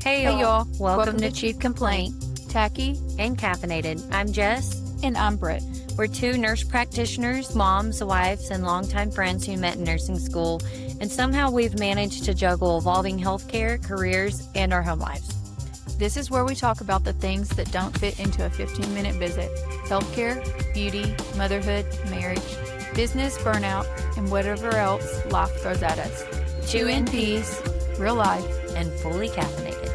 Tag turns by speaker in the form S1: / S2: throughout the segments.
S1: Hey
S2: Hey y'all,
S1: welcome to Chief Complaint
S2: Tacky,
S1: and Caffeinated. I'm Jess.
S2: and I'm Britt.
S1: We're two nurse practitioners, moms, wives, and longtime friends who met in nursing school, and somehow we've managed to juggle evolving healthcare, careers, and our home lives.
S2: This is where we talk about the things that don't fit into a 15-minute visit: healthcare, beauty, motherhood, marriage, business, burnout, and whatever else life throws at us.
S1: Two in peace
S2: Real life.
S1: and fully caffeinated.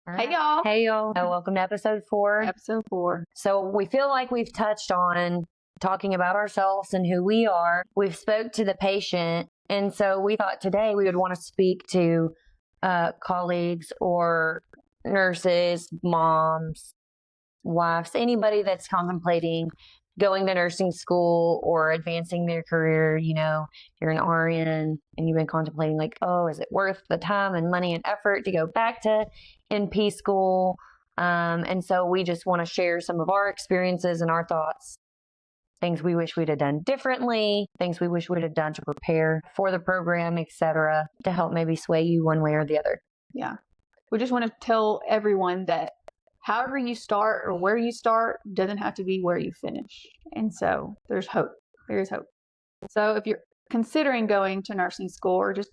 S1: All
S2: Hey
S1: right.
S2: y'all.
S1: Hey y'all. Welcome to episode 4.
S2: Episode 4.
S1: So we feel like we've touched on talking about ourselves and who we are. We've spoke to the patient. And so we thought today we would want to speak to colleagues or nurses, moms, wives, anybody that's contemplating going to nursing school or advancing their career. You know, you're an RN and you've been contemplating like, oh, is it worth the time and money and effort to go back to NP school? And so we just want to share some of our experiences and our thoughts, things we wish we'd have done differently, things we wish we'd have done to prepare for the program, etc., to help maybe sway you one way or the other.
S2: Yeah. We just want to tell everyone that however you start or where you start doesn't have to be where you finish. And so there's hope. There is hope. So if you're considering going to nursing school or just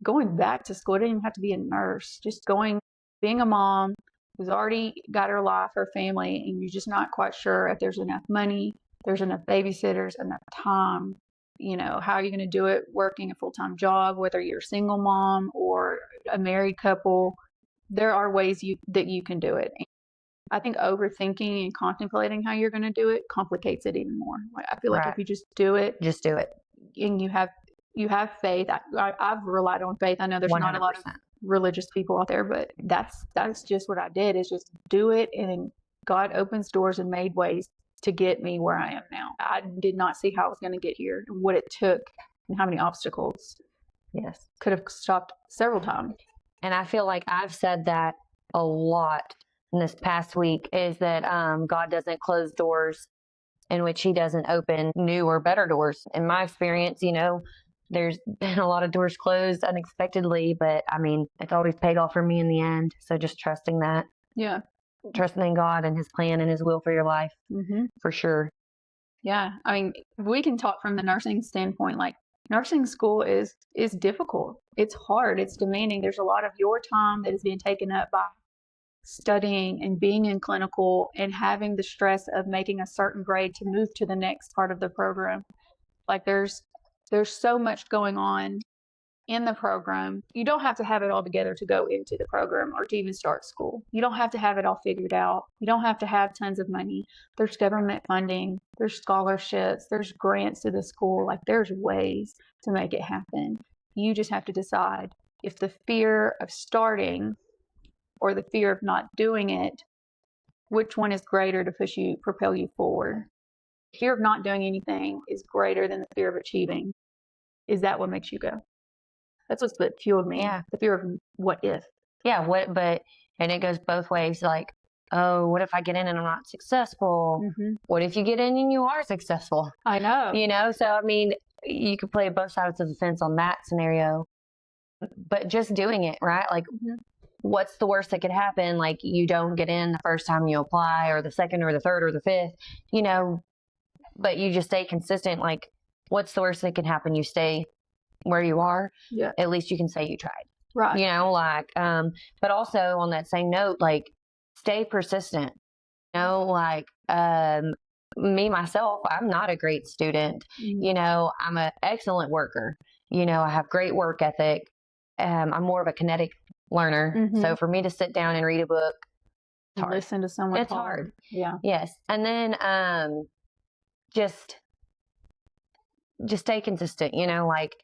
S2: going back to school, it doesn't even have to be a nurse, just going, being a mom who's already got her life, her family, and you're just not quite sure if there's enough money, there's enough babysitters, enough time, you know, how are you going to do it working a full-time job, whether you're a single mom or a married couple. There are ways that you can do it. I think overthinking and contemplating how you're going to do it complicates it even more. Like, I feel like
S1: Right.
S2: if you just do it
S1: Just do it.
S2: and you have faith. I've relied on faith. I know there's not a lot of
S1: 100%.
S2: religious people out there, but that's just what I did, is just do it, and then God opens doors and made ways to get me where I am now. I did not see how I was going to get here and what it took and how many obstacles
S1: Yes.
S2: could have stopped several times.
S1: And I feel like I've said that a lot in this past week, is that God doesn't close doors in which he doesn't open new or better doors. In my experience, you know, there's been a lot of doors closed unexpectedly, but I mean, it's always paid off for me in the end. So just trusting that,
S2: Yeah.
S1: trusting in God and his plan and his will for your life, for sure.
S2: Yeah. I mean, we can talk from the nursing standpoint. Like, nursing school is difficult. It's hard. It's demanding. There's a lot of your time that is being taken up by studying and being in clinical and having the stress of making a certain grade to move to the next part of the program. Like, there's so much going on in the program. You don't have to have it all together to go into the program or to even start school. You don't have to have it all figured out. You don't have to have tons of money. There's government funding, there's scholarships, there's grants to the school. Like, there's ways to make it happen. You just have to decide if the fear of starting or the fear of not doing it, which one is greater to propel you forward. Fear of not doing anything is greater than the fear of achieving. Is that what makes you go? That's what's fueled me.
S1: Yeah.
S2: The fear of what if.
S1: Yeah. And it goes both ways. Like, oh, what if I get in and I'm not successful? What if you get in and you are successful?
S2: I know.
S1: You know, so I mean, you could play both sides of the fence on that scenario, but just doing it, right? Like, what's the worst that could happen? Like, you don't get in the first time you apply, or the second, or the third, or the fifth, you know, but you just stay consistent. Like, what's the worst that can happen? You stay where you are.
S2: Yeah.
S1: At least you can say you tried.
S2: Right.
S1: You know, like, but also on that same note, like, stay persistent. You know, like, me, myself, I'm not a great student. You know, I'm an excellent worker. You know, I have great work ethic. I'm more of a kinetic learner. So for me to sit down and read a book, it's hard.
S2: Listen to someone.
S1: It's hard.
S2: Yeah.
S1: Yes. And then just stay consistent. You know, like,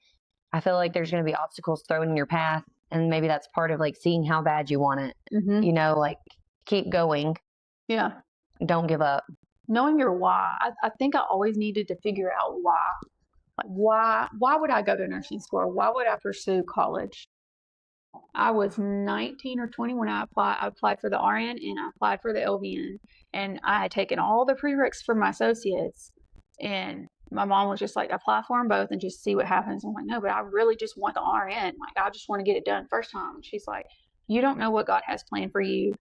S1: I feel like there's going to be obstacles thrown in your path, and maybe that's part of like seeing how bad you want it. You know, like, keep going.
S2: Yeah.
S1: Don't give up.
S2: Knowing your why. I think I always needed to figure out why. Like, why would I go to nursing school? Why would I pursue college? I was 19 or 20 when I applied. I applied for the RN and I applied for the LVN, and I had taken all the prereqs for my associates, and my mom was just like, apply for them both and just see what happens. I'm like, no, but I really just want the RN. Like, I just want to get it done first time. She's like, you don't know what God has planned for you.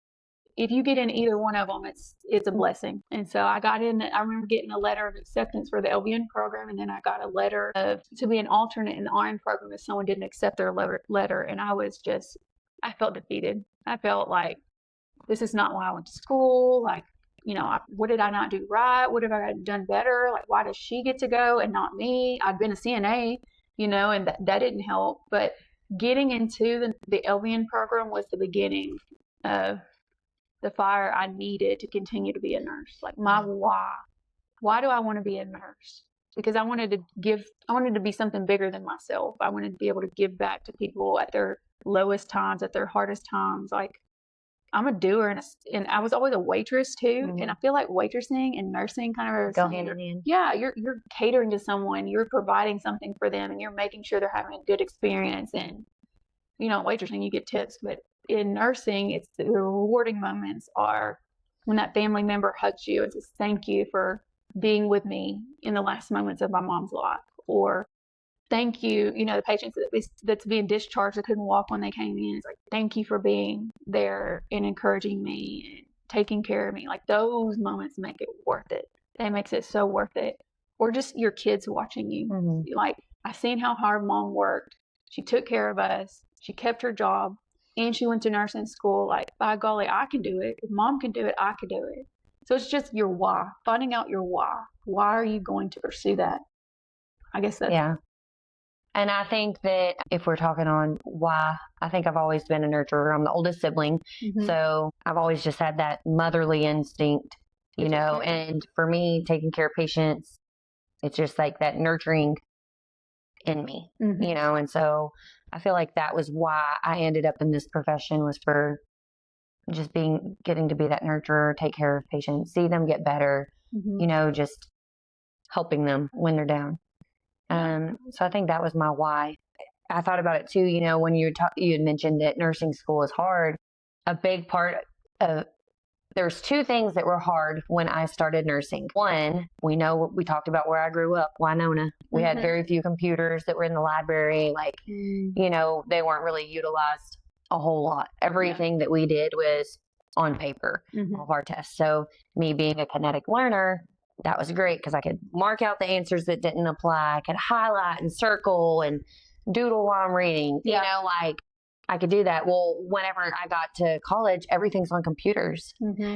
S2: If you get in either one of them, it's a blessing. And so I got in. I remember getting a letter of acceptance for the LVN program, and then I got a letter to be an alternate in the RN program if someone didn't accept their letter. And I felt defeated. I felt like this is not why I went to school. Like, what did I not do right? What have I done better? Like, why does she get to go and not me? I'd been a CNA, and that didn't help. But getting into the LVN program was the beginning of the fire I needed to continue to be a nurse. Like, my why. Why do I want to be a nurse? Because I wanted to be something bigger than myself. I wanted to be able to give back to people at their lowest times, at their hardest times. Like, I'm a doer, and I was always a waitress too.
S1: Mhm.
S2: And I feel like waitressing and nursing kind of
S1: Go hand in hand.
S2: Yeah, you're catering to someone, you're providing something for them, and you're making sure they're having a good experience. And waitressing, you get tips, but in nursing, it's the rewarding moments are when that family member hugs you and says, thank you for being with me in the last moments of my mom's life, or thank you, the patients that's being discharged that couldn't walk when they came in. It's like, thank you for being there and encouraging me and taking care of me. Like, those moments make it worth it. That makes it so worth it. Or just your kids watching you.
S1: Mm-hmm.
S2: Like, I seen how hard mom worked. She took care of us. She kept her job, and she went to nursing school. Like, by golly, I can do it. If mom can do it, I can do it. So it's just your why, finding out your why. Why are you going to pursue that? I guess that's...
S1: Yeah. And I think that if we're talking on why, I think I've always been a nurturer. I'm the oldest sibling.
S2: Mhm.
S1: So I've always just had that motherly instinct, and for me, taking care of patients, it's just like that nurturing in me,
S2: Mhm.
S1: and so I feel like that was why I ended up in this profession, was for just getting to be that nurturer, take care of patients, see them get better,
S2: Mhm.
S1: just helping them when they're down. So I think that was my why. I thought about it too, when you had mentioned that nursing school is hard. A big part of there's two things that were hard when I started nursing. One, we talked about where I grew up, Winona. We had very few computers that were in the library. Like, they weren't really utilized a whole lot. Everything that we did was on paper, all of our tests. So me being a kinetic learner, that was great because I could mark out the answers that didn't apply. I could highlight and circle and doodle while I'm reading. Like, I could do that. Well, whenever I got to college, everything's on computers.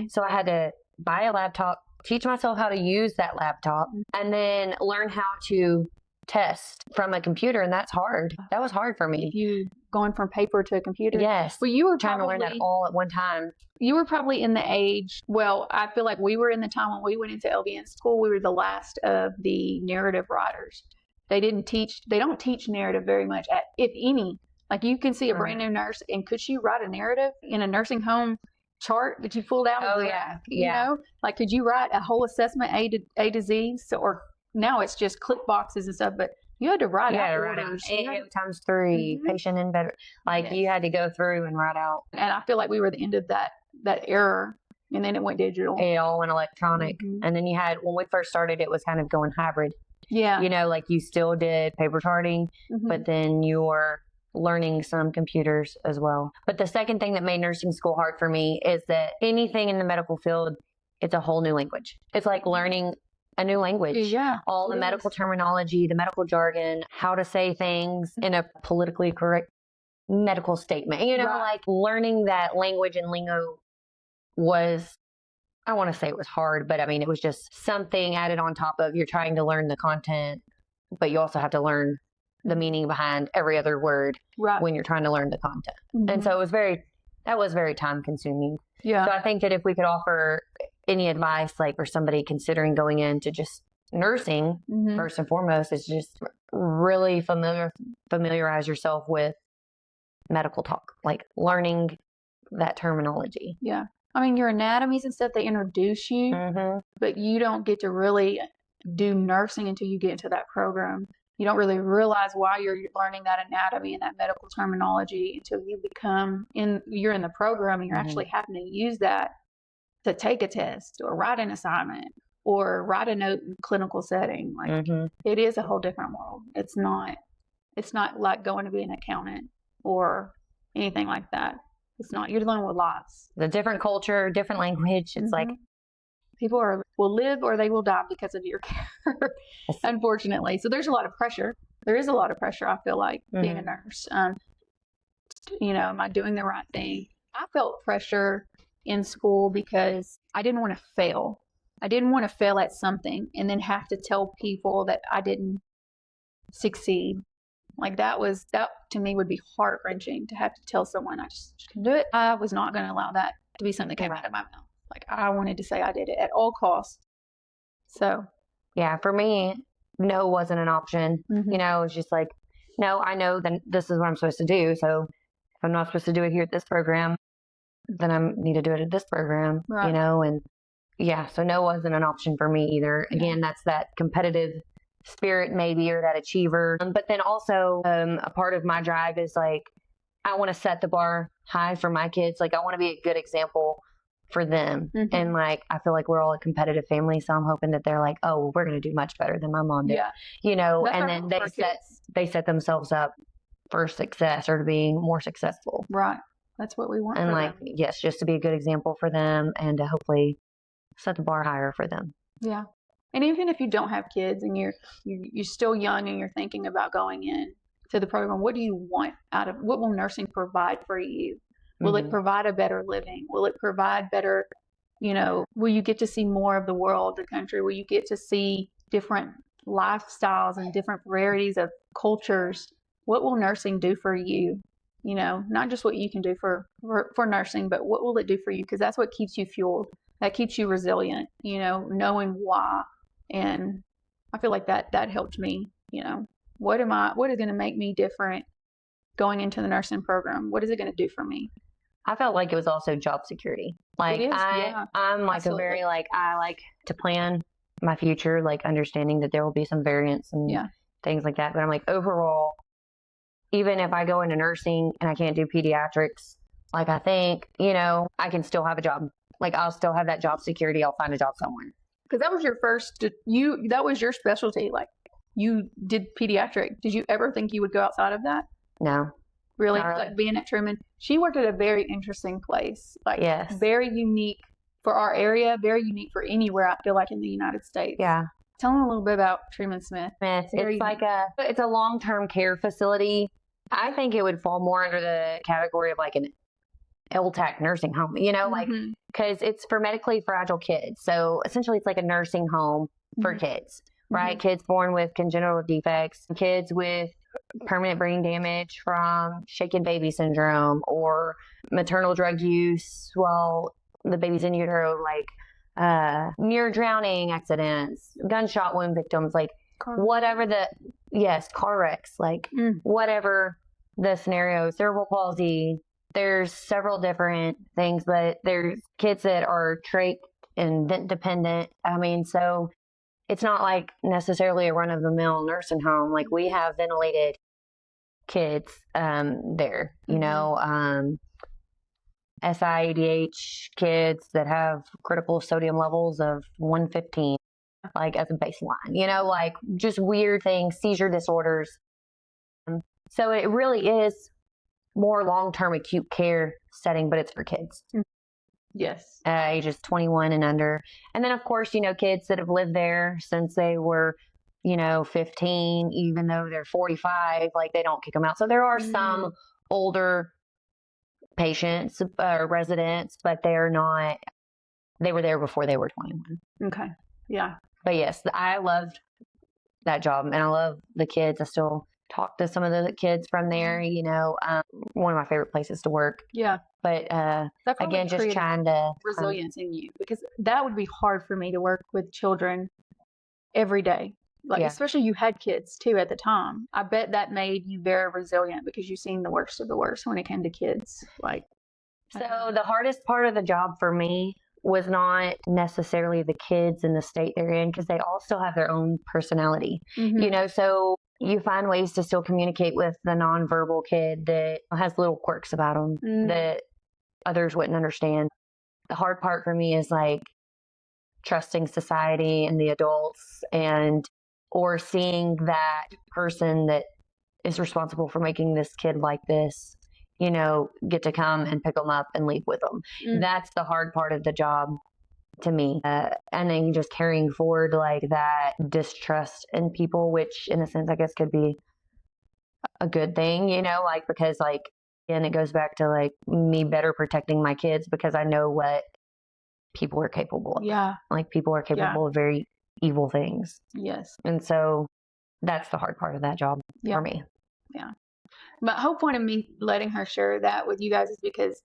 S1: So I had to buy a laptop, teach myself how to use that laptop, and then learn how to test from a computer. And that's hard. That was hard for me.
S2: You going from paper to a computer?
S1: Yes.
S2: Well, you were
S1: trying to learn that all at one time.
S2: You were probably in the age, well, I feel like we were in the time when we went into LVN school, we were the last of the narrative writers. They don't teach narrative very much, if any. Like, you can see a brand new nurse, and could she write a narrative in a nursing home chart that you pulled out?
S1: Oh, yeah.
S2: Like, could you write a whole assessment A to Z? So, or now it's just click boxes and stuff, but you had to write out orders.
S1: Times 3, patient in bed. Like, you had to go through and write out.
S2: And I feel like we were the end of that era, and then it went digital.
S1: It all went electronic. And then when we first started, it was kind of going hybrid.
S2: Yeah.
S1: Like, you still did paper charting, but then you're learning some computers as well. But the second thing that made nursing school hard for me is that anything in the medical field, it's a whole new language. It's like learning a new language.
S2: Yeah.
S1: All the medical terminology, the medical jargon, how to say things in a politically correct medical statement. Like, learning that language and lingo was, I want to say it was hard, but I mean, it was just something added on top of, you're trying to learn the content, but you also have to learn the meaning behind every other word when you're trying to learn the content. And so that was very time consuming.
S2: Yeah.
S1: So I think that if we could offer any advice, like, for somebody considering going into just nursing, first and foremost, is just really familiarize yourself with medical talk, like learning that terminology.
S2: Yeah. I mean, your anatomies and stuff, they introduce you, but you don't get to really do nursing until you get into that program. You don't really realize why you're learning that anatomy and that medical terminology until you're in the program and you're actually having to use that to take a test or write an assignment or write a note in clinical setting. Like it is a whole different world. It's not like going to be an accountant or anything like that. It's not. You're dealing with lives.
S1: The different culture, different language. It's like
S2: people will live or they will die because of your care, unfortunately. So there's a lot of pressure. There is a lot of pressure, I feel like, being a nurse. Am I doing the right thing? I felt pressure in school because I didn't want to fail. I didn't want to fail at something and then have to tell people that I didn't succeed. Like that to me would be heart-wrenching to have to tell someone I just couldn't do it. I was not going to allow that to be something that came out of my mouth. Like I wanted to say I did it at all costs. So
S1: yeah, for me, no wasn't an option. It was just like, no, I know that this is what I'm supposed to do. So if I'm not supposed to do it here at this program, then I need to do it at this program,
S2: right.
S1: And yeah, so no wasn't an option for me either. Again, that's that competitive spirit maybe, or that achiever. But then also a part of my drive is like, I want to set the bar high for my kids. Like I want to be a good example for them. And like, I feel like we're all a competitive family. So I'm hoping that they're like, oh, well, we're going to do much better than my mom did,
S2: That's
S1: and then they set themselves up for success or to being more successful.
S2: Right. That's what we want.
S1: And like, yes, just to be a good example for them and to hopefully set the bar higher for them.
S2: Yeah. And even if you don't have kids and you're still young and you're thinking about going in to the program, what do you want what will nursing provide for you? Will it provide a better living? Will it provide better, will you get to see more of the world, the country? Will you get to see different lifestyles and different varieties of cultures? What will nursing do for you? Not just what you can do for nursing, but what will it do for you? Because that's what keeps you fueled. That keeps you resilient, knowing why. And I feel like that helped me, what is going to make me different going into the nursing program? What is it going to do for me?
S1: I felt like it was also job security. Like I'm like Absolutely. A very like, I like to plan my future, like understanding that there will be some variance and things like that. But I'm like, overall, even if I go into nursing and I can't do pediatrics, like I think, I can still have a job. Like I'll still have that job security. I'll find a job somewhere.
S2: Because that was that was your specialty. Like you did pediatric. Did you ever think you would go outside of that?
S1: No.
S2: Really? Like being at Truman. She worked at a very interesting place. Like very unique for our area, very unique for anywhere, I feel like, in the United States.
S1: Yeah.
S2: Tell them a little bit about Truman Smith.
S1: It's a long-term care facility. I think it would fall more under the category of like an LTAC nursing home, like, because it's for medically fragile kids. So essentially it's like a nursing home for kids, right? Kids born with congenital defects, kids with permanent brain damage from shaken baby syndrome or maternal drug use while the baby's in utero, like near drowning accidents, gunshot wound victims, like whatever car wrecks, like whatever the scenario, cerebral palsy. There's several different things, but there's kids that are trach and vent dependent. I mean, so it's not like necessarily a run-of-the-mill nursing home. Like we have ventilated kids there, SIADH kids that have critical sodium levels of 115, like as a baseline, like just weird things, seizure disorders. So it really is more long-term acute care setting, but it's for kids.
S2: Yes.
S1: Ages 21 and under. And then, of course, kids that have lived there since they were, 15, even though they're 45, like they don't kick them out. So there are some older patients, residents, but they were there before they were 21.
S2: Okay. Yeah.
S1: But yes, I loved that job and I love the kids. I still talk to some of the kids from there, one of my favorite places to work.
S2: Yeah.
S1: But again, just trying to
S2: resilience in you, because that would be hard for me to work with children every day. Like, especially you had kids too at the time. I bet that made you very resilient because you've seen the worst of the worst when it came to kids. Like,
S1: so the hardest part of the job for me was not necessarily the kids in the state they're in, because they all still have their own personality, so you find ways to still communicate with the nonverbal kid that has little quirks about them that others wouldn't understand. The hard part for me is like trusting society and the adults, and or seeing that person that is responsible for making this kid like this, get to come and pick them up and leave with them. That's the hard part of the job to me. And then just carrying forward like that distrust in people, which in a sense, I guess could be a good thing, because and it goes back to like me better protecting my kids because I know what people are capable of.
S2: Yeah.
S1: Like people are capable of very evil things.
S2: Yes.
S1: And so that's the hard part of that job for me.
S2: Yeah. But whole point of me letting her share that with you guys is because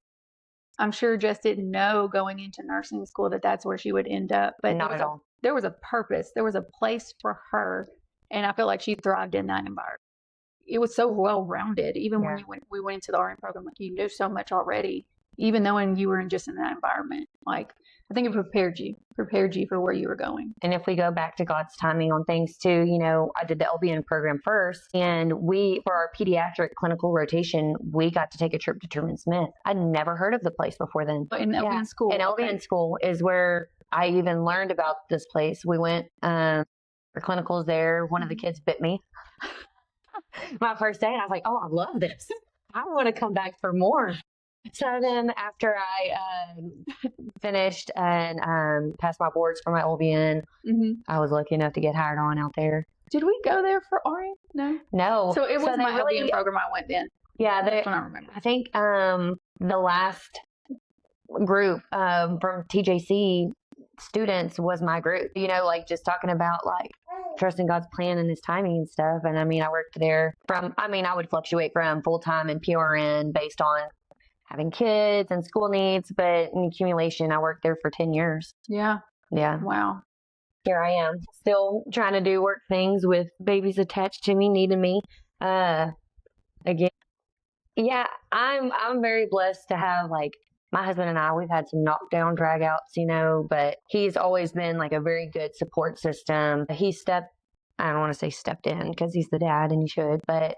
S2: I'm sure Jess didn't know going into nursing school that that's where she would end up. But
S1: not at all.
S2: There was a purpose. There was a place for her. And I feel like she thrived in that environment. It was so well-rounded. Even when we went into the RN program, like you knew so much already, even though you were just in that environment. Like I think it prepared you for where you were going.
S1: And if we go back to God's timing on things too, I did the LVN program first, and for our pediatric clinical rotation, we got to take a trip to Truman Smith. I'd never heard of the place before then.
S2: In LVN school.
S1: In LVN school is where I even learned about this place. We went for clinicals there. One of the kids bit me my first day, and I was like, oh, I love this. I want to come back for more. So then after I finished and passed my boards for my LVN, I was lucky enough to get hired on out there.
S2: Did we go there for RN? No. So it was my LVN program I went in.
S1: Yeah.
S2: That's what I remember.
S1: I think the last group from TJC students was my group, just talking about like trusting God's plan and his timing and stuff. And I mean, I worked there I would fluctuate from full-time and PRN based on having kids and school needs, but in accumulation, I worked there for 10 years.
S2: Yeah.
S1: Yeah.
S2: Wow.
S1: Here I am, still trying to do work things with babies attached to me, needing me. Again, yeah, I'm very blessed to have like my husband and I, we've had some knockdown dragouts, but he's always been like a very good support system. I don't want to say stepped in because he's the dad and he should, but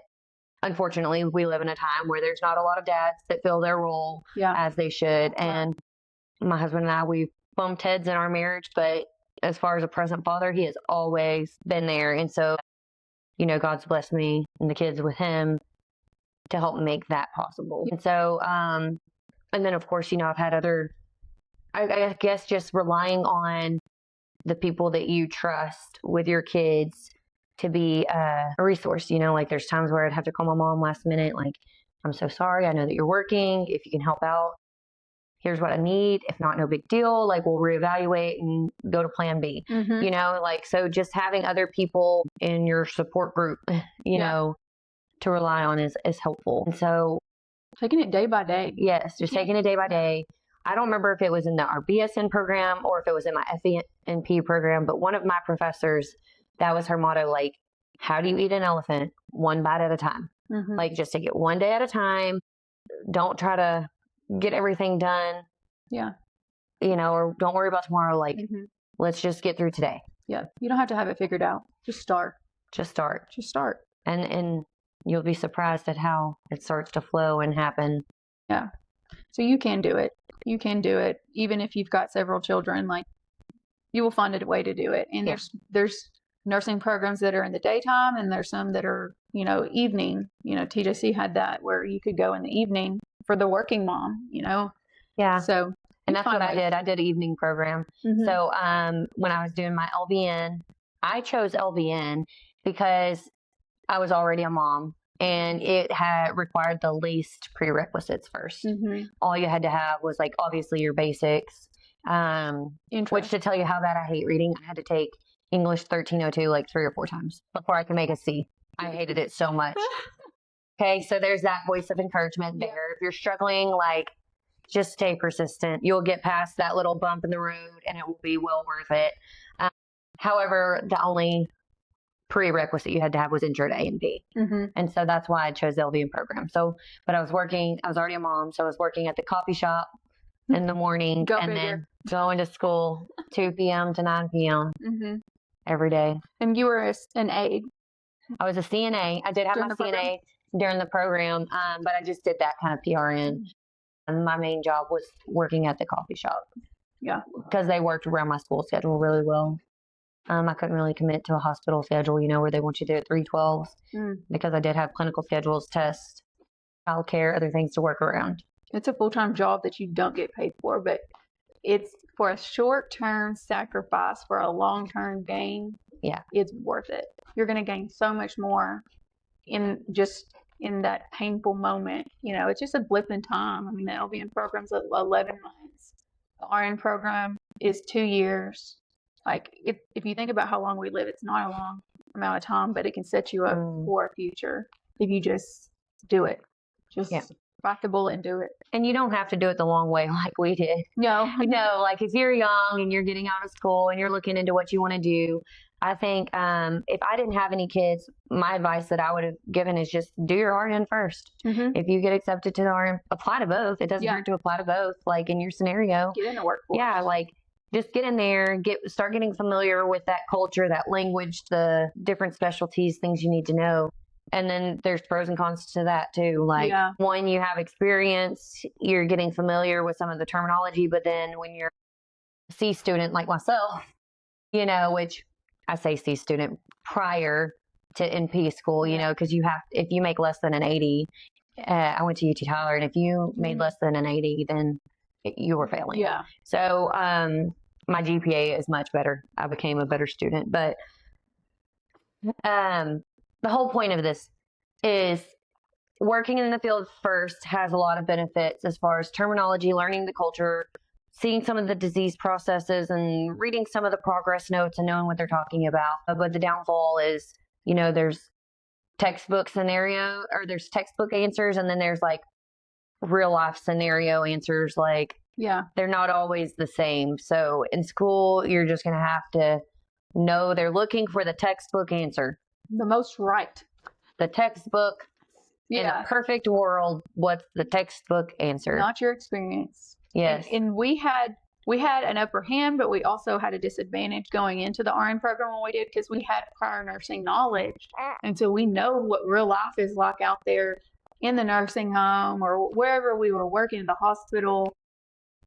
S1: unfortunately, we live in a time where there's not a lot of dads that fill their role as they should. And my husband and I, we've bumped heads in our marriage, but as far as a present father, he has always been there. And so, God's blessed me and the kids with him to help make that possible. And so, and then of course, I've had I guess just relying on the people that you trust with your kids to be a resource, like there's times where I'd have to call my mom last minute, like, I'm so sorry. I know that you're working. If you can help out, here's what I need. If not, no big deal. Like we'll reevaluate and go to plan B, so just having other people in your support group, to rely on is helpful. And so
S2: taking it day by day.
S1: Yes. Just taking it day by day. I don't remember if it was in our BSN program or if it was in my FENP program, but one of my professors, that was her motto, like, how do you eat an elephant? One bite at a time. Like, just take it one day at a time. Don't try to get everything done.
S2: Yeah.
S1: Or don't worry about tomorrow. Like, let's just get through today.
S2: Yeah. You don't have to have it figured out. Just start.
S1: And you'll be surprised at how it starts to flow and happen.
S2: Yeah. So you can do it. You can do it. Even if you've got several children, like you will find a way to do it. And there's nursing programs that are in the daytime and there's some that are, evening. TJC had that where you could go in the evening for the working mom,
S1: Yeah.
S2: So,
S1: and that's what I did. I did an evening program. So, when I was doing my LVN, I chose LVN because I was already a mom and it had required the least prerequisites first. All you had to have was like, obviously your basics, which to tell you how bad I hate reading, I had to take English 1302 like 3 or 4 times before I could make a C. I hated it so much. Okay. So there's that voice of encouragement there. If you're struggling, like just stay persistent. You'll get past that little bump in the road and it will be well worth it. However, the only prerequisite you had to have was intro to A and B. And so that's why I chose the LVN program. So, but I was already a mom. So I was working at the coffee shop in the morning then going to school 2 p.m. to 9 p.m. Every day.
S2: And you were an aide.
S1: I was a CNA. I did have my CNA during the program, but I just did that kind of PRN. And my main job was working at the coffee shop.
S2: Yeah.
S1: Because they worked around my school schedule really well. I couldn't really commit to a hospital schedule, where they want you to do it 312s because I did have clinical schedules, tests, childcare, other things to work around.
S2: It's a full-time job that you don't get paid for, but it's for a short-term sacrifice for a long-term gain.
S1: Yeah.
S2: It's worth it. You're going to gain so much more in that painful moment. It's just a blip in time. I mean, the LVN program's 11 months. The RN program is 2 years. Like, if you think about how long we live, it's not a long amount of time, but it can set you up for a future if you just do it. Just bite the bullet and do it.
S1: And you don't have to do it the long way like we did.
S2: No.
S1: No, like if you're young and you're getting out of school and you're looking into what you want to do, I think if I didn't have any kids, my advice that I would have given is just do your RN first. If you get accepted to the RN, apply to both. It doesn't hurt to apply to both, like in your scenario.
S2: Get in the workforce.
S1: Yeah, like just get in there, start getting familiar with that culture, that language, the different specialties, things you need to know. And then there's pros and cons to that too. Like one, you have experience, you're getting familiar with some of the terminology, but then when you're a C student like myself, which I say C student prior to NP school, because if you make less than an 80, I went to UT Tyler, and if you made less than an 80, then you were failing.
S2: Yeah.
S1: So my GPA is much better. I became a better student. But the whole point of this is working in the field first has a lot of benefits as far as terminology, learning the culture, seeing some of the disease processes and reading some of the progress notes and knowing what they're talking about. But the downfall is, there's textbook scenario, or there's textbook answers, and then there's like real life scenario answers. Like, they're not always the same. So in school, you're just going to have to know they're looking for the textbook answer.
S2: The most right.
S1: The textbook. In a perfect world, what's the textbook answer?
S2: Not your experience.
S1: Yes.
S2: And we had an upper hand, but we also had a disadvantage going into the RN program when we did, because we had prior nursing knowledge. And so we know what real life is like out there in the nursing home or wherever we were working in the hospital.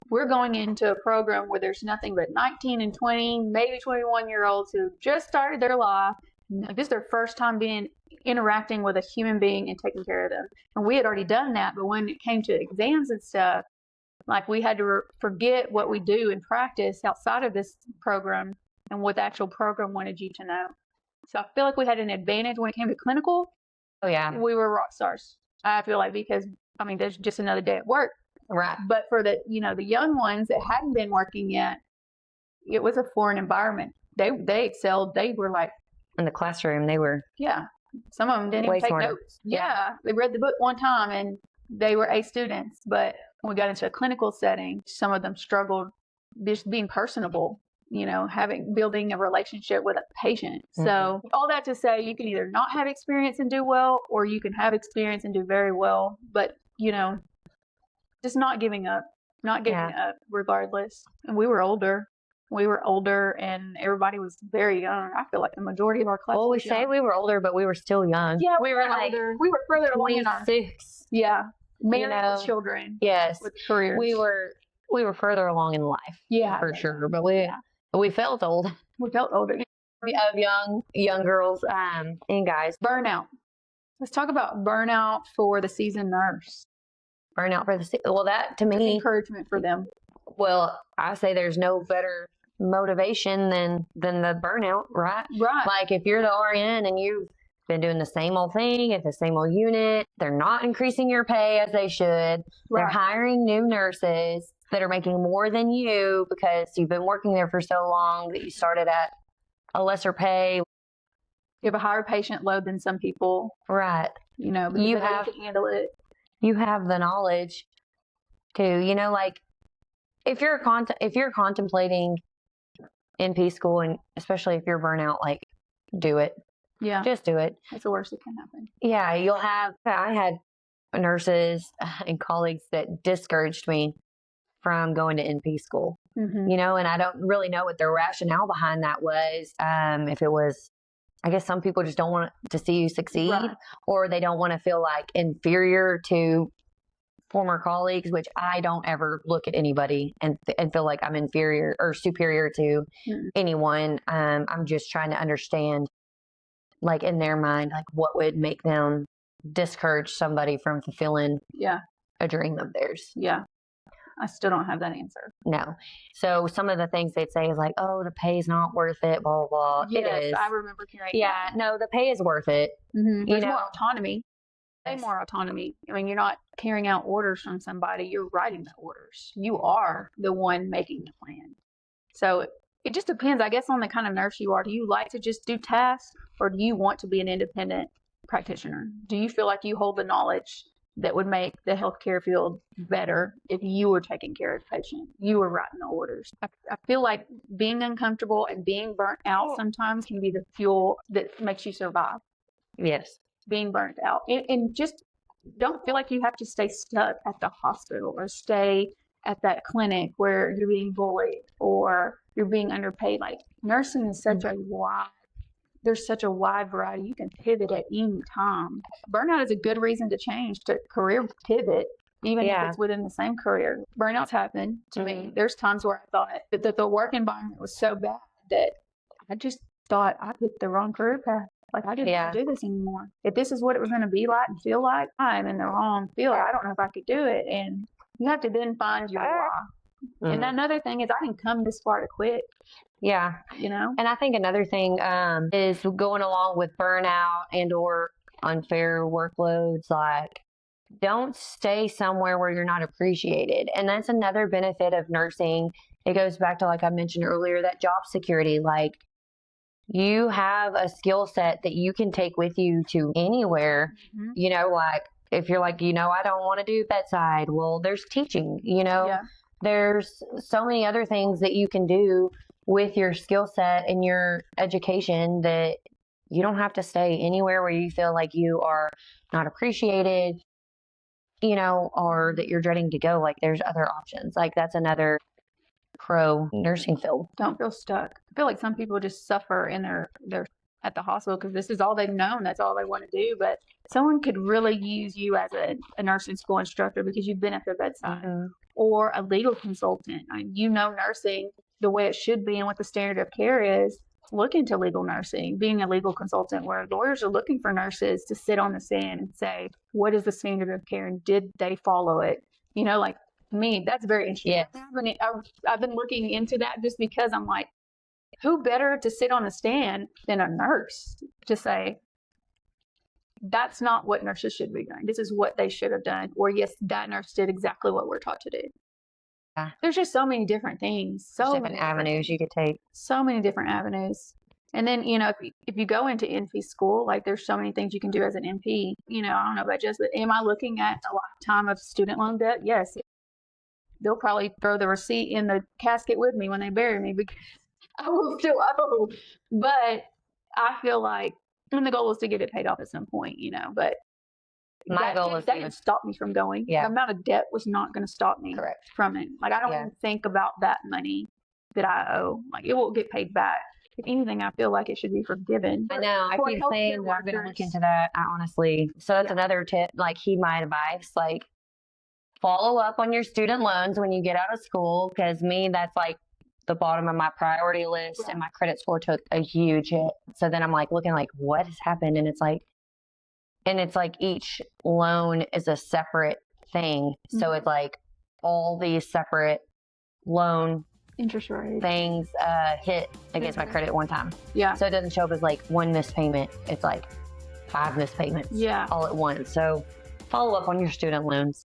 S2: We're going into a program where there's nothing but 19 and 20, maybe 21-year-olds who just started their life. This is their first time interacting with a human being and taking care of them. And we had already done that, but when it came to exams and stuff, like we had to forget what we do in practice outside of this program and what the actual program wanted you to know. So I feel like we had an advantage when it came to clinical.
S1: Oh, yeah.
S2: We were rock stars, I feel like, because, there's just another day at work.
S1: Right.
S2: But for the young ones that hadn't been working yet, it was a foreign environment. They excelled. They were like,
S1: in the classroom, they were.
S2: Yeah. Some of them didn't even take notes. Yeah. They read the book one time and they were A students. But when we got into a clinical setting, some of them struggled just being personable, building a relationship with a patient. So all that to say, you can either not have experience and do well, or you can have experience and do very well. But, just not giving up regardless. And we were older. And everybody was very young. I feel like the majority of our class.
S1: Well, we say we were older, but we were still young.
S2: Yeah,
S1: we were like
S2: older. We were further along in our
S1: 26.
S2: Yeah, married with children.
S1: Yes,
S2: with careers.
S1: We were further along in life.
S2: Yeah,
S1: for sure. But we felt old.
S2: We felt older.
S1: Of young girls and guys.
S2: Burnout. Let's talk about burnout for the seasoned nurse.
S1: Burnout for well, that to me,
S2: encouragement for them.
S1: Well, I say there's no better motivation than the burnout, right?
S2: Right.
S1: Like if you're the RN and you've been doing the same old thing at the same old unit, they're not increasing your pay as they should. Right. They're hiring new nurses that are making more than you because you've been working there for so long that you started at a lesser pay.
S2: You have a higher patient load than some people.
S1: Right.
S2: You have to handle it.
S1: You have the knowledge to, like if you're contemplating NP school, and especially if you're burnout, like do it.
S2: Yeah.
S1: Just do it.
S2: That's the worst that can happen.
S1: Yeah. I had nurses and colleagues that discouraged me from going to NP school, and I don't really know what their rationale behind that was. If it was, I guess some people just don't want to see you succeed, right, or they don't want to feel like inferior to former colleagues, which I don't ever look at anybody and feel like I'm inferior or superior to anyone. I'm just trying to understand, like in their mind, like what would make them discourage somebody from fulfilling
S2: Yeah.
S1: a dream of theirs.
S2: Yeah. I still don't have that answer.
S1: No. So some of the things they'd say is like, oh, the pay is not worth it, blah, blah, blah.
S2: Yes,
S1: it is.
S2: I remember hearing
S1: Yeah, no, the pay is worth it.
S2: that. There's
S1: know?
S2: more autonomy. Way
S1: Yes.
S2: more autonomy. I mean, you're not carrying out orders from somebody. You're writing the orders. You are the one making the plan. So it just depends, I guess, on the kind of nurse you are. Do you like to just do tasks, or do you want to be an independent practitioner? Do you feel like you hold the knowledge that would make the healthcare field better if you were taking care of the patient, you were writing the orders? I feel like being uncomfortable and being burnt out sometimes can be the fuel that makes you survive.
S1: Yes.
S2: Being burnt out, and just don't feel like you have to stay stuck at the hospital or stay at that clinic where you're being bullied or you're being underpaid. Like, nursing is such a wide, there's such a wide variety. You can pivot at any time. Burnout is a good reason to change, to career pivot, even if it's within the same career. Burnouts happen to me. There's times where I thought that the work environment was so bad that I just thought I picked the wrong career path. Like, I didn't want to do this anymore. If this is what it was going to be like and feel like, I'm in the wrong field. I don't know if I could do it. And you have to then find your why. And another thing is, I didn't come this far to quit.
S1: Yeah.
S2: You know?
S1: And I think another thing is going along with burnout and or unfair workloads, like, don't stay somewhere where you're not appreciated. And that's another benefit of nursing. It goes back to, like I mentioned earlier, that job security. Like, you have a skill set that you can take with you to anywhere. You know, like, if you're like, I don't want to do bedside, well, there's teaching, there's so many other things that you can do with your skill set and your education that you don't have to stay anywhere where you feel like you are not appreciated, or that you're dreading to go. Like, there's other options. Like, that's another pro nursing field.
S2: Don't feel stuck. I feel like some people just suffer in their at the hospital because this is all they've known. That's all they want to do. But someone could really use you as a nursing school instructor because you've been at their bedside, or a legal consultant. I mean, nursing the way it should be and what the standard of care is. Look into legal nursing, being a legal consultant, where lawyers are looking for nurses to sit on the stand and say, what is the standard of care and did they follow it? Like, to me, that's very interesting.
S1: Yes.
S2: I've been looking into that just because I'm like, who better to sit on a stand than a nurse to say, that's not what nurses should be doing. This is what they should have done. Or, yes, that nurse did exactly what we're taught to do. Yeah. There's just so many different things. So
S1: different avenues you could take. So
S2: many different avenues. And then, if you go into NP school, like, there's so many things you can do as an NP. I don't know about just, but am I looking at a lifetime of student loan debt? Yes. They'll probably throw the receipt in the casket with me when they bury me because I will still owe. But I feel like, and the goal is to get it paid off at some point, but
S1: my goal is
S2: that didn't stop me from going.
S1: Yeah.
S2: The amount of debt was not going to stop me from it. Like, I don't even think about that money that I owe. Like, it will get paid back. If anything, I feel like it should be forgiven.
S1: I know. I keep saying that I'm going to look into that. I honestly. So that's another tip. Like, heed my advice. Like, follow up on your student loans when you get out of school, because that's like the bottom of my priority list, and my credit score took a huge hit. So then I'm like looking like, what has happened? And it's like each loan is a separate thing. So it's like all these separate loan
S2: interest rate
S1: things hit against my credit one time.
S2: Yeah.
S1: So it doesn't show up as like one missed payment. It's like 5 missed payments all at once. So follow up on your student loans.